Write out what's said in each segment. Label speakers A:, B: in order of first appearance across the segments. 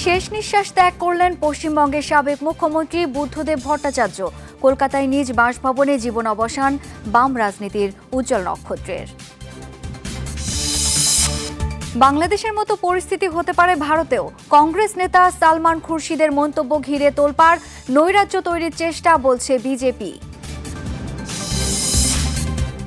A: শেষ নিঃশ্বাস ত্যাগ করলেন পশ্চিমবঙ্গের সাবেক মুখ্যমন্ত্রী বুদ্ধদেব ভট্টাচার্য। কলকাতায় নিজ বাসভবনে জীবন অবসান বাম রাজনীতির উজ্জ্বল নক্ষত্রের। বাংলাদেশের মতো পরিস্থিতি হতে পারে ভারতেও। কংগ্রেস নেতা সালমান খুরশিদের মন্তব্য ঘিরে তোলপাড়, নৈরাজ্য তৈরির চেষ্টা বলছে বিজেপি।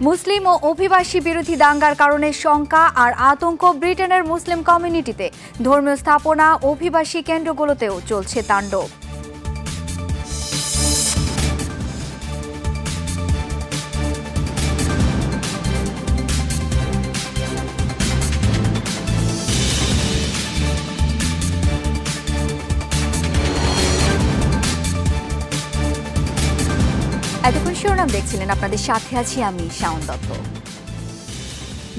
A: মুসলিম ও অভিবাসী বিরোধী দাঙ্গার কারণে শঙ্কা আর আতঙ্ক ব্রিটেনের মুসলিম কমিউনিটিতে। ধর্মীয় স্থাপনা, অভিবাসী কেন্দ্রগুলোতেও চলছে তাণ্ডব। এতক্ষণ শিরোনাম দেখছিলেন, আপনাদের সাথে আছি আমি শাওন দত্ত।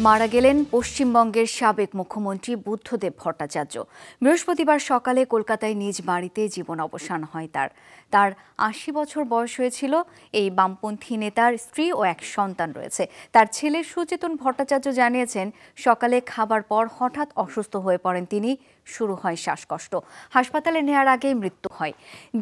A: মারা গেলেন পশ্চিমবঙ্গের সাবেক মুখ্যমন্ত্রী বুদ্ধদেব ভট্টাচার্য। বৃহস্পতিবার সকালে কলকাতায় নিজ বাড়িতে জীবন অবসান হয় তার ৮০ বছর বয়স হয়েছিল। এই বামপন্থী নেতার স্ত্রী ও এক সন্তান রয়েছে। তার ছেলে সুচেতন ভট্টাচার্য জানিয়েছেন, সকালে খাবার পর হঠাৎ অসুস্থ হয়ে পড়েন তিনি। শুরু হয় শ্বাসকষ্ট। হাসপাতালে নেওয়ার আগেই মৃত্যু হয়।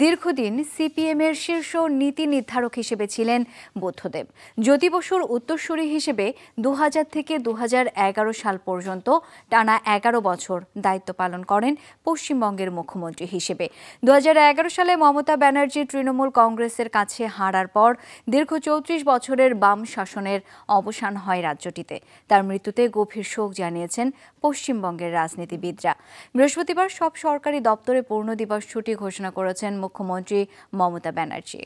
A: দীর্ঘদিন সিপিএমের শীর্ষ নীতি নির্ধারক হিসেবে ছিলেন বুদ্ধদেব। জ্যোতি বসুর উত্তরসূরি হিসেবে ২০০০ থেকে ২০১১ সাল পর্যন্ত টানা ১১ বছর দায়িত্ব পালন করেন পশ্চিমবঙ্গের মুখ্যমন্ত্রী হিসেবে। ২০১১ সালে মমতা ব্যানার্জি তৃণমূল কংগ্রেসের কাছে হারার পর দীর্ঘ ৩৪ বছরের বাম শাসনের অবসান হয় রাজ্যটিতে। তার মৃত্যুতে গভীর শোক জানিয়েছেন পশ্চিমবঙ্গের রাজনীতিবিদরা। বৃহস্পতিবার সব সরকারি দপ্তরে পূর্ণ দিবস ছুটি ঘোষণা করেছেন মুখ্যমন্ত্রী মমতা ব্যানার্জি।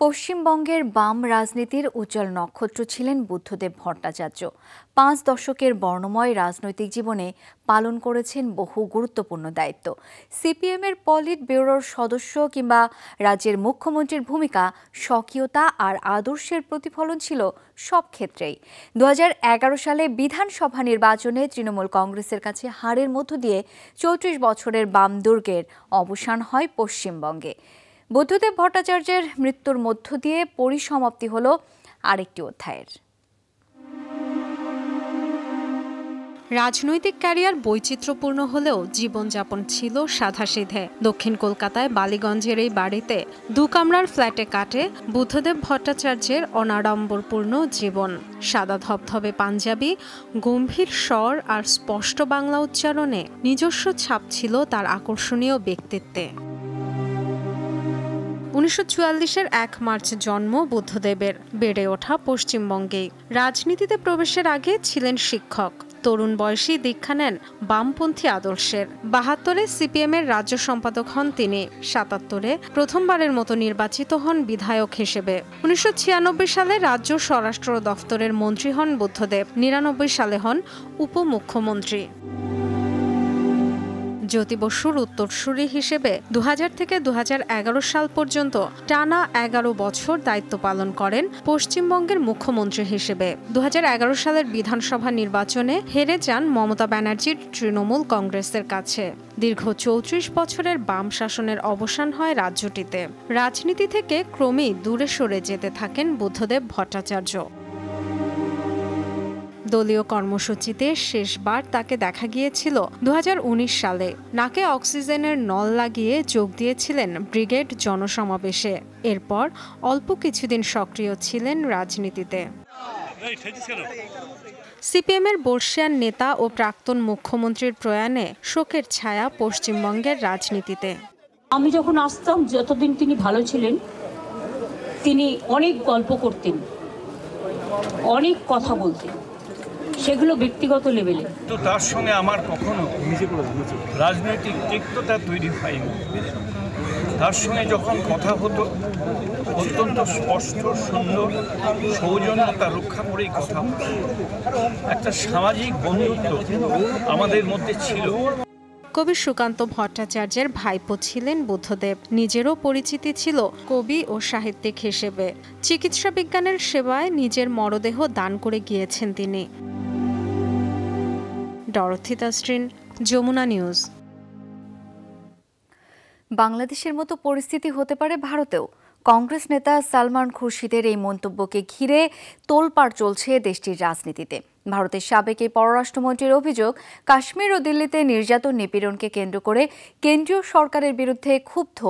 A: পশ্চিমবঙ্গের বাম রাজনীতির উজ্জ্বল নক্ষত্র ছিলেন বুদ্ধদেব ভট্টাচার্য। ৫ দশকের বর্ণময় রাজনৈতিক জীবনে পালন করেছেন বহু গুরুত্বপূর্ণ দায়িত্ব। সিপিএমের পলিট ব্যুরোর সদস্য কিংবা রাজ্যের মুখ্যমন্ত্রীর ভূমিকা, স্বকীয়তা আর আদর্শের প্রতিফলন ছিল সব ক্ষেত্রেই। ২০১১ সালে বিধানসভা নির্বাচনে তৃণমূল কংগ্রেসের কাছে হারের মধ্য দিয়ে ৩৪ বছরের বাম দুর্গের অবসান হয় পশ্চিমবঙ্গে। বুদ্ধদেব ভট্টাচার্যের মৃত্যুর মধ্য দিয়ে পরিসমাপ্তি হল আরেকটি অধ্যায়ের।
B: রাজনৈতিক ক্যারিয়ার বৈচিত্র্যপূর্ণ হলেও জীবনযাপন ছিল সাধাসিধে। দক্ষিণ কলকাতায় বালিগঞ্জের এই বাড়িতে ২ কামরার ফ্ল্যাটে কাটে বুদ্ধদেব ভট্টাচার্যের অনাড়ম্বরপূর্ণ জীবন। সাদা ধবধবে পাঞ্জাবি, গম্ভীর স্বর আর স্পষ্ট বাংলা উচ্চারণে নিজস্ব ছাপ ছিল তার আকর্ষণীয় ব্যক্তিত্বে। ১৯৪৪-এর ১ মার্চ জন্ম বুদ্ধদেবের। বেড়ে ওঠা পশ্চিমবঙ্গেই। রাজনীতিতে প্রবেশের আগে ছিলেন শিক্ষক। তরুণ বয়সী দীক্ষা নেন বামপন্থী আদর্শের। ৭২-এ সিপিএমের রাজ্য সম্পাদক হন তিনি। ৭৭-এ প্রথমবারের মতো নির্বাচিত হন বিধায়ক হিসেবে। ১৯৯৬ সালে রাজ্য স্বরাষ্ট্র দফতরের মন্ত্রী হন বুদ্ধদেব। ৯৯ সালে হন উপমুখ্যমন্ত্রী। জ্যোতি বসুর উত্তরসূরি হিসেবে ২০০০ থেকে ২০১১ সাল পর্যন্ত টানা ১১ বছর দায়িত্ব পালন করেন পশ্চিমবঙ্গের মুখ্যমন্ত্রী হিসেবে। ২০১১ সালের বিধানসভা নির্বাচনে হেরে যান মমতা ব্যানার্জির তৃণমূল কংগ্রেসের কাছে। দীর্ঘ ৩৪ বছরের বাম শাসনের অবসান হয় রাজ্যটিতে। রাজনীতি থেকে ক্রমেই দূরে সরে যেতে থাকেন বুদ্ধদেব ভট্টাচার্য। দলীয় কর্মসূচিতে শেষবার তাকে দেখা গিয়েছিল ২০১৯ সালে। নাকে অক্সিজেনের নল লাগিয়ে যোগ দিয়েছিলেন ব্রিগেড জনসমাবেশে। এরপর অল্প কিছুদিন সক্রিয় ছিলেন রাজনীতিতে। সিপিএমের বর্ষিয়ান নেতা ও প্রাক্তন মুখ্যমন্ত্রীর প্রয়াণে শোকের ছায়া পশ্চিমবঙ্গের রাজনীতিতে।
C: আমি যখন আসতাম, যতদিন তিনি ভালো ছিলেন, তিনি অনেক গল্প করতেন, অনেক কথা বলতেন, সেগুলো ব্যক্তিগত লেভেলে।
D: তো তার সঙ্গে আমার কখনো রাজনৈতিক তিক্ততা তৈরি হয়নি। তার সঙ্গে যখন কথা হতো, অত্যন্ত স্পষ্ট, সুন্দর, সৌজন্যতা রক্ষা করেই কথা হতো। একটা সামাজিক বন্ধুত্ব আমাদের মধ্যে ছিল।
B: কবি সুকান্ত ভট্টাচার্যের ভাইপো ছিলেন বুদ্ধদেব। নিজেরও পরিচিতি ছিল কবি ও সাহিত্যিক হিসেবে। চিকিৎসা বিজ্ঞানের সেবায় নিজের মরদেহ দান করে গিয়েছেন তিনি। Dorothy Tasrin, Jamuna news.
A: বাংলাদেশের মতো পরিস্থিতি হতে পারে ভারতেও। কংগ্রেস নেতা সালমান খুরশিদের এই মন্তব্যকে ঘিরে তোলপাড় চলছে দেশটির রাজনীতিতে। ভারতের সাবেক এই পররাষ্ট্রমন্ত্রীর অভিযোগ, কাশ্মীর ও দিল্লিতে নির্যাতন নিপীড়নকে কেন্দ্র করে কেন্দ্রীয় সরকারের বিরুদ্ধে ক্ষুব্ধ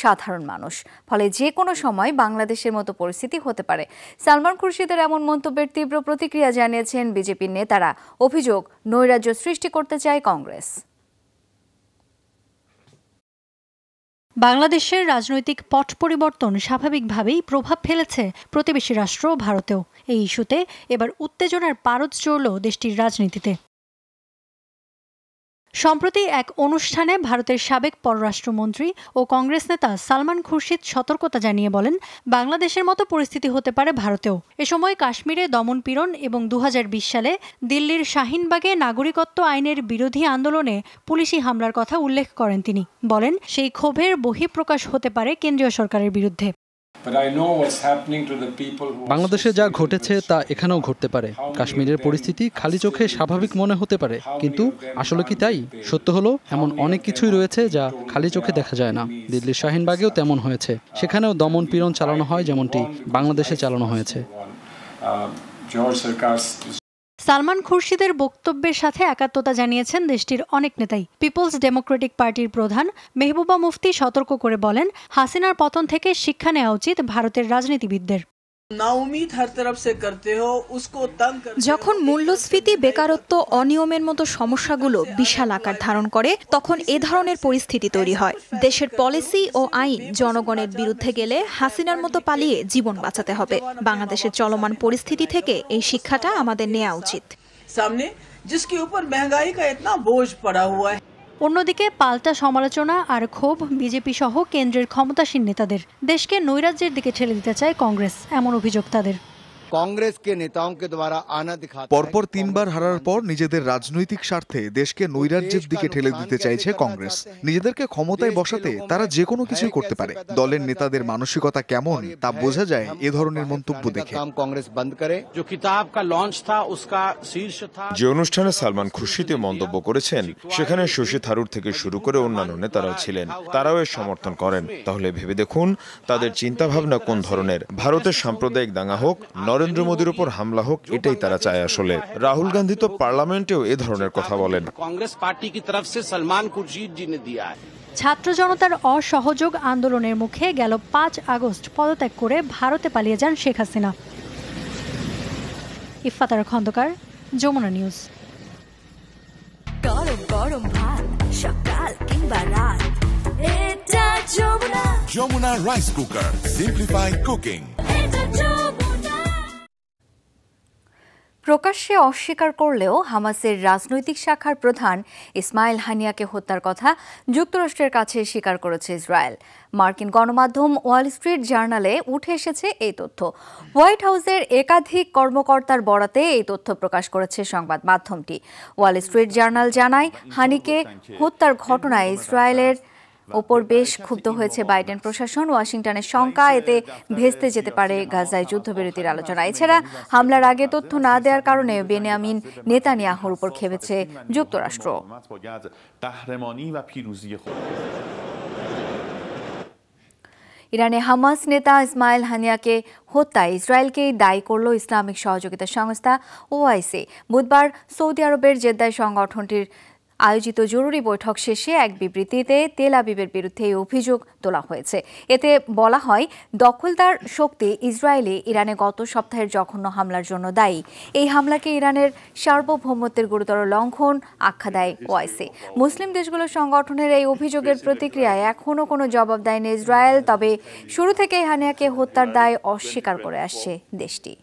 A: সাধারণ মানুষ। ফলে যে কোনো সময় বাংলাদেশের মতো পরিস্থিতি হতে পারে। সালমান খুরশিদের এমন মন্তব্যের তীব্র প্রতিক্রিয়া জানিয়েছেন বিজেপির নেতারা। অভিযোগ, নৈরাজ্য সৃষ্টি করতে চায় কংগ্রেস।
E: বাংলাদেশের রাজনৈতিক পট পরিবর্তন স্বাভাবিকভাবেই প্রভাব ফেলেছে প্রতিবেশী রাষ্ট্র ভারতেও। এই ইস্যুতে এবার উত্তেজনার পারদ চড়ল দেশটির রাজনীতিতে। সম্প্রতি এক অনুষ্ঠানে ভারতের সাবেক পররাষ্ট্রমন্ত্রী ও কংগ্রেস নেতা সালমান খুরশিদ সতর্কতা জানিয়ে বলেন, বাংলাদেশের মতো পরিস্থিতি হতে পারে ভারতেও। এ সময় কাশ্মীরে দমনপীড়ন এবং 2020 সালে দিল্লির শাহিনবাগে নাগরিকত্ব আইনের বিরোধী আন্দোলনে পুলিশি হামলার কথা উল্লেখ করেন তিনি। বলেন, সেই ক্ষোভের বহিঃপ্রকাশ হতে পারে কেন্দ্রীয় সরকারের বিরুদ্ধে।
F: বাংলাদেশে যা ঘটেছে তা এখানেও ঘটতে পারে। কাশ্মীরের পরিস্থিতি খালি চোখে স্বাভাবিক মনে হতে পারে, কিন্তু আসলে কি তাই? সত্য হলো, এমন অনেক কিছুই রয়েছে যা খালি চোখে দেখা যায় না। দিল্লির শাহিনবাগেও তেমন হয়েছে। সেখানেও দমন পীড়ন চালানো হয় যেমনটি বাংলাদেশে চালানো হয়েছে।
E: সালমান খুরশিদের বক্তব্যের সাথে একাত্মতা জানিয়েছেন দেশটির অনেক নেতাই। পিপলস ডেমোক্রেটিক পার্টির প্রধান মেহবুবা মুফতি সতর্ক করে বলেন, হাসিনার পতন থেকে শিক্ষা নেওয়া উচিত ভারতের রাজনীতিবিদদের।
G: যখন মূল্যস্ফীতি, বেকারত্ব, অনিয়মের মতো সমস্যাগুলো বিশাল আকার ধারণ করে, তখন এ ধরনের পরিস্থিতি তৈরি হয়। দেশের পলিসি ও আইন জনগণের বিরুদ্ধে গেলে হাসিনার মতো পালিয়ে জীবন বাঁচাতে হবে। বাংলাদেশের চলমান পরিস্থিতি থেকে এই শিক্ষাটা আমাদের নেওয়া উচিত।
E: অন্যদিকে পাল্টা সমালোচনা আর ক্ষোভ বিজেপি সহ কেন্দ্রের ক্ষমতাসীন নেতাদের। দেশকে নৈরাজ্যের দিকে ঠেলে দিতে চায় কংগ্রেস, এমন অভিযোগ তাদের।
H: পরপর 3 বার হারার পর নিজেদের রাজনৈতিক স্বার্থে দেশকে নৈরাজ্যের দিকে ঠেলে দিতে চাইছে কংগ্রেস। নিজেদেরকে ক্ষমতায় বসাতে তারা যে কোনো কিছুই করতে পারে। দলের নেতাদের মানসিকতা কেমন তা বোঝা যায় এ ধরনের মন্তব্য দেখে।
I: যে অনুষ্ঠানে সালমান খুরশিদ মন্তব্য করেছেন, সেখানে শশী থারুর থেকে শুরু করে অন্যান্য নেতারাও ছিলেন। তারাও এর সমর্থন করেন। তাহলে ভেবে দেখুন তাদের চিন্তাভাবনা কোন ধরনের। ভারতের সাম্প্রদায়িক দাঙ্গা হোক, নরেন্দ্র মোদীর উপর হামলা হোক, এটাই তারা চায় আসলে। রাহুল গান্ধী তো পার্লামেন্টেও এ ধরনের কথা বলেন।
J: কংগ্রেস পার্টি কি তরফ সে সালমান খুরশিদ জি নে দিয়া है।
E: ছাত্র জনতার অসহযোগ আন্দোলনের মুখে গেল 5 আগস্ট পদত্যাগ করে ভারতে পালিয়ে যান শেখ হাসিনা। ইফাতারা খন্দকার, যমুনা নিউজ।
K: গরম গরম ভাত সকাল কিংবা রাত, এটা Jamuna.
L: Jamuna rice cooker, simplified cooking.
A: প্রকাশ্যে অস্বীকার করলেও হামাসের রাজনৈতিক শাখার প্রধান ইসমাইল হানিয়াকে হত্যার কথা যুক্তরাষ্ট্রের কাছে স্বীকার করেছে ইসরায়েল। মার্কিন গণমাধ্যম ওয়াল স্ট্রিট জার্নালে উঠে এসেছে এই তথ্য। হোয়াইট হাউসের একাধিক কর্মকর্তার বরাতে এই তথ্য প্রকাশ করেছে সংবাদ মাধ্যমটি। ওয়াল স্ট্রিট জার্নাল জানায়, হানিকে হত্যার ঘটনায় ইসরায়েলের ওপর বেশ ক্ষুব্ধ হয়েছে বাইডেন প্রশাসন। ওয়াশিংটনের শঙ্কা, এতে ভেস্তে যেতে পারে গাজায় যুদ্ধবিরতির আলোচনা। এছাড়া হামলার আগে তথ্য না দেওয়ার কারণে বেনিয়ামিন নেতানিয়াহুর উপর খেপেছে যুক্তরাষ্ট্র। ইরানে হামাস নেতা ইসমাইল হানিয়াকে হত্যায় ইসরায়েলকেই দায়ী করল ইসলামিক সহযোগিতা সংস্থা ওআইসি। বুধবার সৌদি আরবের জেদ্দায় সংগঠনটির আয়োজিত জরুরি বৈঠক শেষে এক বিবৃতিতে তেল আবিবের বিরুদ্ধে এই অভিযোগ তোলা হয়েছে। এতে বলা হয়, দখলদার শক্তি ইসরায়েলি ইরানে গত সপ্তাহের জঘন্য হামলার জন্য দায়ী। এই হামলাকে ইরানের সার্বভৌমত্বের গুরুতর লঙ্ঘন আখ্যা দেয় ওআইসি। মুসলিম দেশগুলোর সংগঠনের এই অভিযোগের প্রতিক্রিয়ায় এখনও কোনো জবাব দেয়নি ইসরায়েল। তবে শুরু থেকেই হানিয়াকে হত্যার দায় অস্বীকার করে আসছে দেশটি।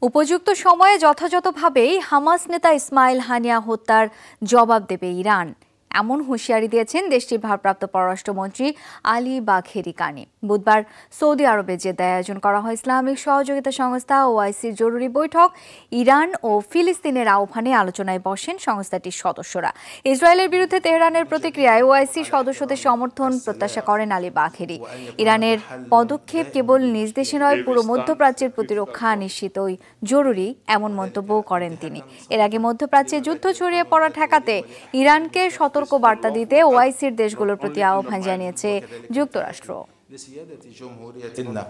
A: উপযুক্ত সময়ে যথাযথভাবেই হামাস নেতা ইসমাইল হানিয়া হত্যার জবাব দেবে ইরান, এমন হুঁশিয়ারি দিয়েছেন দেশটির ভারপ্রাপ্ত পররাষ্ট্রমন্ত্রী আলী বাঘেরি কানি। বুধবার সৌদি আরবে জেদ্দায় আয়োজন করা হয় ইসলামিক সহযোগিতা সংস্থা ওআইসির জরুরি বৈঠক। ইরান ও ফিলিস্তিনের আহ্বানে আলোচনায় বসেন সংস্থাটির সদস্যরা। ইসরায়েলের বিরুদ্ধে তেহরানের প্রতিক্রিয়ায় ওআইসি সদস্যদের সমর্থন প্রত্যাশা করেন আলী বাঘেরি। ইরানের পদক্ষেপ কেবল নিজ দেশে নয়, পুরো মধ্যপ্রাচ্যের প্রতিরক্ষা নিশ্চিতই জরুরি, এমন মন্তব্য করেন তিনি। এর আগে মধ্যপ্রাচ্যে যুদ্ধ ছড়িয়ে পড়া ঠেকাতে ইরানকে সতর্ক বার্তা দিতে ওআইসির দেশগুলোর প্রতি আহ্বান জানিয়েছে যুক্তরাষ্ট্র।
M: لسيادة جمهوريتنا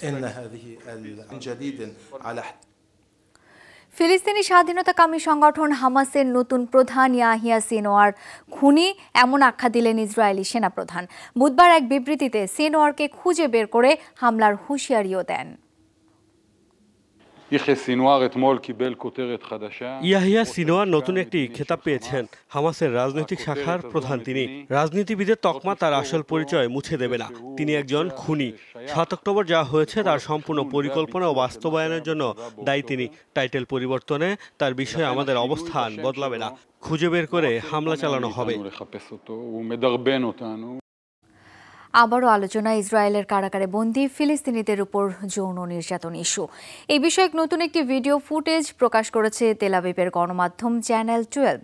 M: إن هذه الجديد على
A: ফিলিস্তিনি স্বাধীনতাকামী সংগঠন হামাসের নতুন প্রধান ইয়াহিয়া সিনওয়ার খুনি এমন আখ্যা দিলেন ইসরায়েলি সেনাপ্রধান। বুধবার এক বিবৃতিতে সিনওয়ারকে খুঁজে বের করে হামলার হুঁশিয়ারিও দেন।
N: ইয়াহিয়া সিনওয়ার নতুন একটি খেতাব পেয়েছেন। হামাসের রাজনৈতিক শাখার প্রধান তিনি। রাজনীতিবিদের তকমা তার আসল পরিচয় মুছে দেবে না। তিনি একজন খুনি। ৭ অক্টোবর যা হয়েছে তার সম্পূর্ণ পরিকল্পনা ও বাস্তবায়নের জন্য দায়ী তিনি। টাইটেল পরিবর্তনে তার বিষয়ে আমাদের অবস্থান বদলাবে না। খুঁজে বের করে হামলা চালানো হবে।
A: আবারও আলোচনা ইসরায়েলের কারাগারে বন্দী ফিলিস্তিনিদের উপর যৌন নির্যাতন ইস্যু। এই বিষয়ক নতুন একটি ভিডিও ফুটেজ প্রকাশ করেছে তেল আবিবের গণমাধ্যম চ্যানেল 12।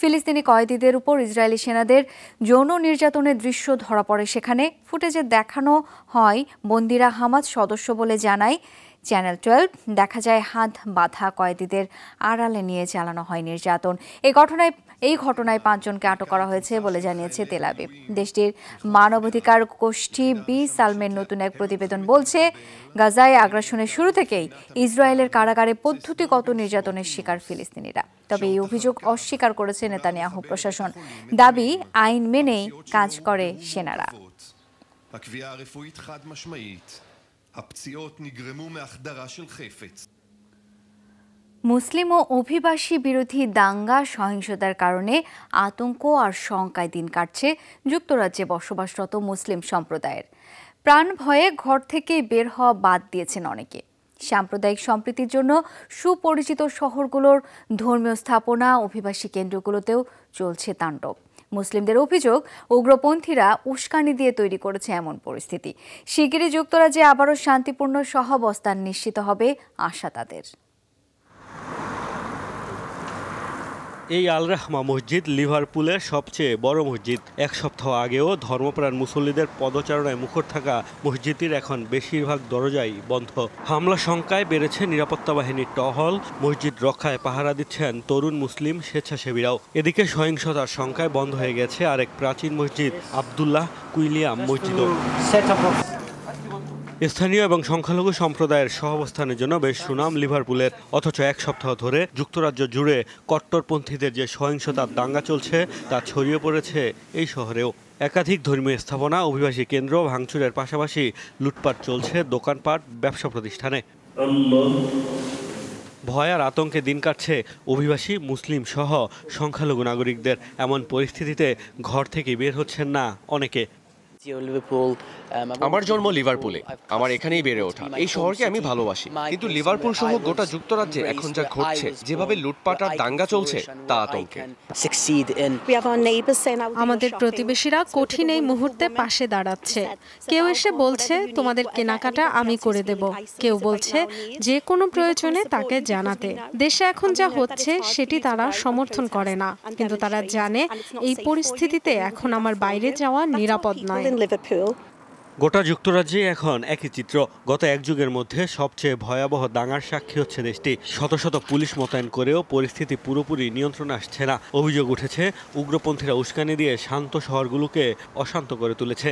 A: ফিলিস্তিনি কয়েদিদের উপর ইসরায়েলি সেনাদের যৌন নির্যাতনের দৃশ্য ধরা পড়ে সেখানে। ফুটেজে দেখানো হয় বন্দীরা হামাস সদস্য বলে জানায় চ্যানেল 12। দেখা যায় হাত বাঁধা কয়েদিদের আড়ালে নিয়ে চালানো হয় নির্যাতন। এই ঘটনায় 5 জনকে আটক করা হয়েছে বলে জানিয়েছে তেল আবিব। দেশটির মানবাধিকার গোষ্ঠী বি সালমের নতুন এক প্রতিবেদন বলছে, গাজায় আগ্রাসনের শুরু থেকেই ইসরায়েলের কারাগারে পদ্ধতিগত নির্যাতনের শিকার ফিলিস্তিনিরা। তবে এই অভিযোগ অস্বীকার করেছে নেতানিয়াহু প্রশাসন। দাবি, আইন মেনেই কাজ করে সেনারা। মুসলিম ও অভিবাসী বিরোধী দাঙ্গা সহিংসতার কারণে আতঙ্ক আর শঙ্কায় দিন কাটছে যুক্তরাজ্যে বসবাসরত মুসলিম সম্প্রদায়ের। প্রাণ ভয়ে ঘর থেকে বের হওয়া বাদ দিয়েছেন অনেকে। সাম্প্রদায়িক সম্প্রীতির জন্য সুপরিচিত শহরগুলোর ধর্মীয় স্থাপনা, অভিবাসী কেন্দ্রগুলোতেও চলছে তাণ্ডব। মুসলিমদের অভিযোগ, উগ্রপন্থীরা উস্কানি দিয়ে তৈরি করেছে এমন পরিস্থিতি। শিগগিরই যুক্তরাজ্যে আবারও শান্তিপূর্ণ সহাবস্থান নিশ্চিত হবে আশা তাদের।
N: এই আল রাহমা মসজিদ লিভারপুলের সবচেয়ে বড় মসজিদ। 1 সপ্তাহ আগেও ধর্মপ্রাণ মুসল্লিদের পদচারণায় মুখর থাকা মসজিদটির এখন বেশিরভাগ দরজাই বন্ধ। হামলা শঙ্কায় বেড়েছে নিরাপত্তা বাহিনীর টহল। মসজিদ রক্ষায় পাহারা দিচ্ছেন তরুণ মুসলিম স্বেচ্ছাসেবীরাও। এদিকে সহিংসতার শঙ্কায় বন্ধ হয়ে গেছে আরেক প্রাচীন মসজিদ আব্দুল্লাহ কুইলিয়াম মসজিদও। স্থানীয় এবং সংখ্যালঘু সম্প্রদায়ের সহাবস্থানের জন্য বেশ সুনাম লিভারপুলের। অথচ 1 সপ্তাহ ধরে যুক্তরাজ্য জুড়ে কট্টরপন্থীদের যে সহিংসতার দাঙ্গা চলছে তা ছড়িয়ে পড়েছে এই শহরেও। একাধিক ধর্মীয় স্থাপনা, অভিবাসী কেন্দ্র ভাঙচুরের পাশাপাশি লুটপাট চলছে দোকানপাট, ব্যবসা প্রতিষ্ঠানে। ভয় আর আতঙ্কে দিন কাটছে অভিবাসী মুসলিম সহ সংখ্যালঘু নাগরিকদের। এমন পরিস্থিতিতে ঘর থেকে বের হচ্ছেন না অনেকে।
O: আমার জন্ম লিভারপুলে, আমার এখানেই বেড়ে ওঠা। এই শহরকে আমি ভালোবাসি, কিন্তু লিভারপুল সহ গোটা যুক্তরাজ্যে এখন যা ঘটছে, যেভাবে লুটপাট আর দাঙ্গা চলছে, তা আতঙ্কে।
B: আমাদের প্রতিবেশীরা কঠিন এই মুহূর্তে পাশে দাঁড়াচ্ছে। কেউ এসে বলছে তোমাদের কেনাকাটা আমি করে দেব, কেউ বলছে যে কোনো প্রয়োজনে তাকে জানাতে। দেশে এখন যা হচ্ছে সেটি তারা সমর্থন করে না, কিন্তু তারা জানে এই পরিস্থিতিতে এখন আমার বাইরে যাওয়া নিরাপদ নয়।
N: গোটা যুক্তরাজ্যে এখন একই চিত্র। গত 1 যুগের মধ্যে সবচেয়ে ভয়াবহ দাঙ্গার সাক্ষী হচ্ছে দেশটি। শত শত পুলিশ মোতায়েন করেও পরিস্থিতি পুরোপুরি নিয়ন্ত্রণে আসছে না। অভিযোগ উঠেছে উগ্রপন্থীরা উস্কানি দিয়ে শান্ত শহরগুলোকে অশান্ত করে তুলেছে।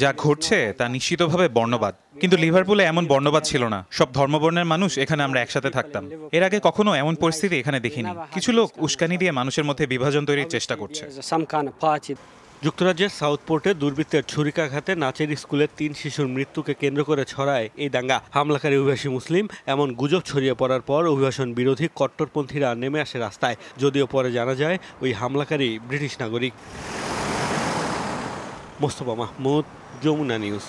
P: যা ঘটছে তা নিশ্চিতভাবে বর্ণবাদ, কিন্তু লিভারপুলে এমন বর্ণবাদ ছিল না। সব ধর্মবর্ণের মানুষ এখানে আমরা একসাথে থাকতাম। এর আগে কখনো এমন পরিস্থিতি এখানে দেখিনি। কিছু লোক উস্কানি দিয়ে মানুষের মধ্যে বিভাজন তৈরির চেষ্টা করছে।
N: যুক্তরাজ্যের সাউথপোর্টে দুর্বৃত্তের ছুরিকাঘাতে নাচের স্কুলের 3 শিশুর মৃত্যুকে কেন্দ্র করে ছড়ায় এই দাঙ্গা। হামলাকারী অভিবাসী মুসলিম এমন গুজব ছড়িয়ে পড়ার পর অভিবাসন বিরোধী কট্টরপন্থীরা নেমে আসে রাস্তায়, যদিও পরে জানা যায় ওই হামলাকারী ব্রিটিশ নাগরিক। মোস্তফা মাহমুদ, যমুনা নিউজ।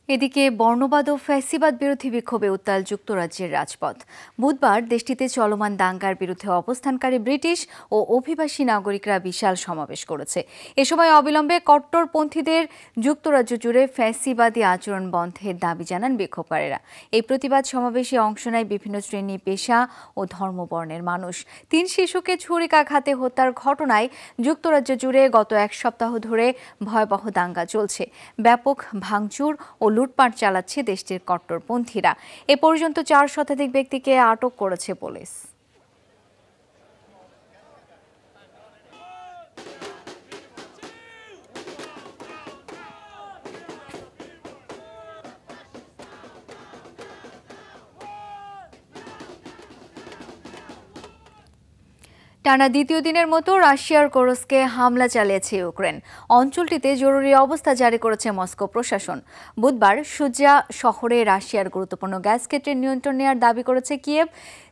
A: এদিকে বর্ণবাদ ও ফ্যাসিবাদ বিরোধী বিক্ষোভে উত্তাল যুক্তরাজ্যের রাজপথ। বুধবার দেশটিতে চলমান দাঙ্গার বিরুদ্ধে অবস্থানকারী ব্রিটিশ ও অভিবাসী নাগরিকরা বিশাল সমাবেশ করেছে। এ সময় অবিলম্বে কট্টরপন্থীদের যুক্তরাজ্য জুড়ে ফ্যাসিবাদী আচরণ বন্ধের দাবি জানান বিক্ষোভকারীরা। এই প্রতিবাদ সমাবেশে অংশ নেয় বিভিন্ন শ্রেণী, পেশা ও ধর্মবর্ণের মানুষ। 3 শিশুকে ছুরিকাঘাতে হত্যার ঘটনায় যুক্তরাজ্য জুড়ে গত 1 সপ্তাহ ধরে ভয়াবহ দাঙ্গা চলছে। ব্যাপক ভাঙচুর ও লুটপাট চালাচ্ছে দেশটির কট্টরপন্থীরা। এ পর্যন্ত 4 শতাধিক ব্যক্তিকে আটক করেছে পুলিশ। টানা দ্বিতীয় দিনের মতো রাশিয়ার কোরস্কে হামলা চালিয়েছে ইউক্রেন। অঞ্চলটিতে জরুরি অবস্থা জারি করেছে মস্কো প্রশাসন। বুধবার সুজা শহরে রাশিয়ার গুরুত্বপূর্ণ গ্যাস ক্ষেত্রের নিয়ন্ত্রণ নেওয়ার দাবি করেছে কিয়েভ।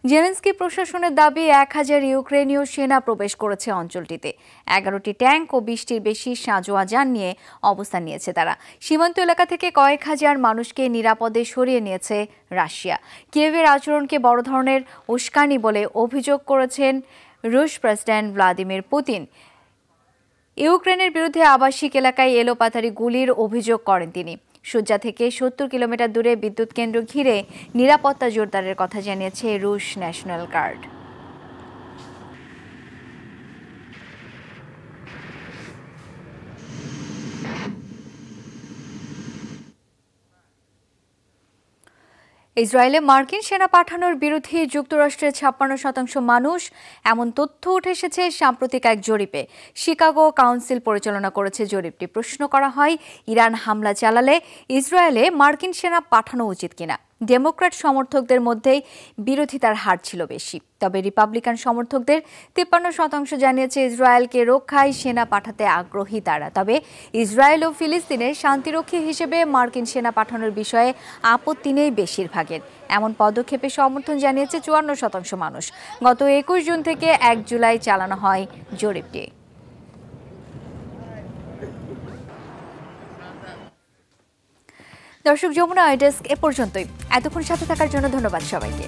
A: জেলেনস্কি প্রশাসনের দাবি 1000 ইউক্রেনীয় সেনা প্রবেশ করেছে অঞ্চলটিতে। 11টি ট্যাঙ্ক ও 20টির বেশি সাঁজোয়া যান নিয়ে অবস্থান নিয়েছে তারা। সীমান্ত এলাকা থেকে কয়েক হাজার মানুষকে নিরাপদে সরিয়ে নিয়েছে রাশিয়া। কিয়েভের আচরণকে বড় ধরনের উস্কানি বলে অভিযোগ করেছেন রুশ প্রেসিডেন্ট ভ্লাদিমির পুতিন। ইউক্রেনের বিরুদ্ধে আবাসিক এলাকায় এলোপাতাড়ি গুলির অভিযোগ করেন তিনি। সুজা থেকে 70 কিলোমিটার দূরে বিদ্যুৎ কেন্দ্র ঘিরে নিরাপত্তা জোরদারের কথা জানিয়েছে রুশ ন্যাশনাল গার্ড। ইসরায়েলে মার্কিন সেনা পাঠানোর বিরুদ্ধে যুক্তরাষ্ট্রের 56% মানুষ, এমন তথ্য উঠে এসেছে সাম্প্রতিক এক জরিপে। শিকাগো কাউন্সিল পরিচালনা করেছে জরিপটি। প্রশ্ন করা হয়, ইরান হামলা চালালে ইসরায়েলে মার্কিন সেনা পাঠানো উচিত কিনা। ডেমোক্র্যাট সমর্থকদের মধ্যেই বিরোধিতার হার ছিল বেশি, তবে রিপাবলিকান সমর্থকদের 53% জানিয়েছে ইসরায়েলকে রক্ষায় সেনা পাঠাতে আগ্রহী তারা। তবে ইসরায়েল ও ফিলিস্তিনের শান্তিরক্ষী হিসেবে মার্কিন সেনা পাঠানোর বিষয়ে আপত্তি নেই বেশিরভাগের। এমন পদক্ষেপে সমর্থন জানিয়েছে 54% মানুষ। গত 21 জুন থেকে 1 জুলাই চালানো হয় জরিপটি। দর্শক, যমুনা ডেস্ক এ পর্যন্তই। এতক্ষণ সাথে থাকার জন্য ধন্যবাদ সবাইকে।